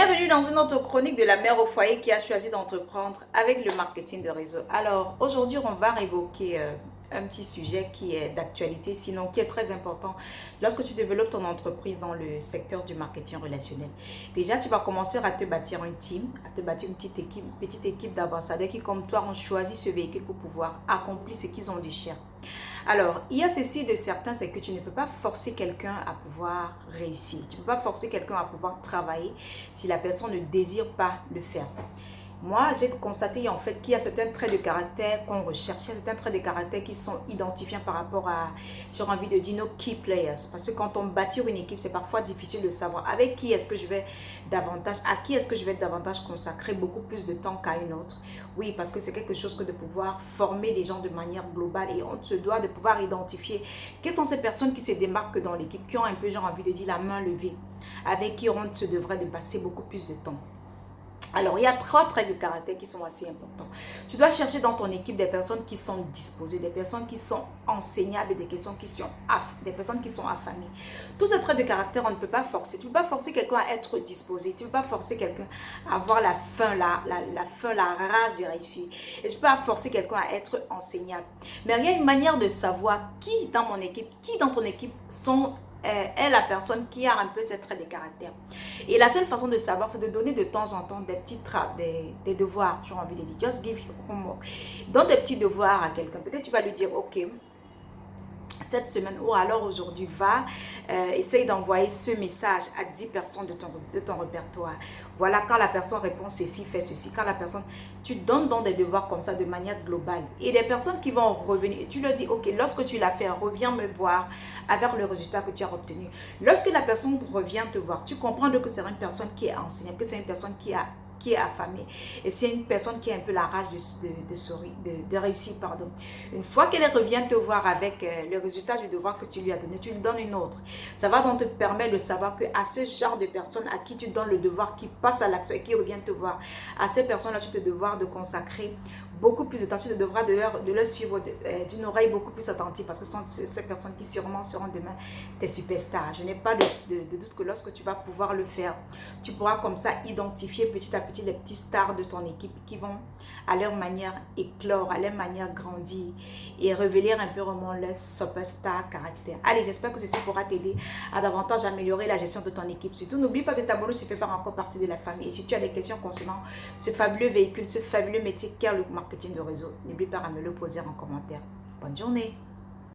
Bienvenue dans une autre chronique de la mère au foyer qui a choisi d'entreprendre avec le marketing de réseau. Alors aujourd'hui on va évoquer un petit sujet qui est d'actualité, sinon qui est très important lorsque tu développes ton entreprise dans le secteur du marketing relationnel. Déjà tu vas commencer à te bâtir une team, à te bâtir une petite équipe d'ambassadeurs qui comme toi ont choisi ce véhicule pour pouvoir accomplir ce qu'ils ont de cher. Alors, il y a ceci de certain, c'est que tu ne peux pas forcer quelqu'un à pouvoir réussir. Tu ne peux pas forcer quelqu'un à pouvoir travailler si la personne ne désire pas le faire. Moi, j'ai constaté en fait qu'il y a certains traits de caractère qu'on recherche, il y a certains traits de caractère qui sont identifiants par rapport à, j'aurais envie de dire, nos key players. Parce que quand on bâtit une équipe, c'est parfois difficile de savoir avec qui est-ce que je vais davantage, à qui est-ce que je vais davantage consacrer beaucoup plus de temps qu'à une autre. Oui, parce que c'est quelque chose que de pouvoir former les gens de manière globale et on se doit de pouvoir identifier quelles sont ces personnes qui se démarquent dans l'équipe, qui ont un peu, j'aurais envie de dire, la main levée, avec qui on se devrait de passer beaucoup plus de temps. Alors, il y a trois traits de caractère qui sont assez importants. Tu dois chercher dans ton équipe des personnes qui sont disposées, des personnes qui sont enseignables et des personnes qui sont affamées. Tous ces traits de caractère, on ne peut pas forcer. Tu ne peux pas forcer quelqu'un à être disposé. Tu ne peux pas forcer quelqu'un à avoir la faim, la rage de réussir. Et tu ne peux pas forcer quelqu'un à être enseignable. Mais il y a une manière de savoir qui dans mon équipe, qui dans ton équipe est la personne qui a un peu ces traits de caractère. Et la seule façon de savoir, c'est de donner de temps en temps des petits des devoirs. J'ai envie de dire, just give your homework. Donne des petits devoirs à quelqu'un. Peut-être tu vas lui dire, ok, cette semaine ou alors aujourd'hui, va essaye d'envoyer ce message à 10 personnes de ton répertoire. Voilà, quand la personne répond ceci, fais ceci. Quand la personne, tu donnes donc des devoirs comme ça de manière globale. Et des personnes qui vont revenir, et tu leur dis, ok, lorsque tu l'as fait, reviens me voir avec le résultat que tu as obtenu. Lorsque la personne revient te voir, tu comprends que c'est une personne qui est enseignante, que c'est une personne qui est affamée. Et c'est une personne qui a un peu la rage de réussir. Pardon. Une fois qu'elle revient te voir avec le résultat du devoir que tu lui as donné, tu lui donnes une autre. Ça va donc te permettre de savoir qu'à ce genre de personnes à qui tu donnes le devoir, qui passe à l'action et qui revient te voir, à ces personnes-là, tu te devras de consacrer beaucoup plus de temps. Tu te devras de leur suivre d'une oreille beaucoup plus attentive parce que ce sont ces personnes qui sûrement seront demain tes superstars. Je n'ai pas de doute que lorsque tu vas pouvoir le faire, tu pourras comme ça identifier petit à petit les petits stars de ton équipe qui vont à leur manière éclore, à leur manière grandir et révéler un peu vraiment leur superstar caractère. Allez, j'espère que ceci pourra t'aider à davantage améliorer la gestion de ton équipe. Surtout, n'oublie pas de t'abonner si tu ne fais pas encore partie de la famille. Et si tu as des questions concernant ce fabuleux véhicule, ce fabuleux métier qu'est le marketing de réseau, n'oublie pas à me le poser en commentaire. Bonne journée!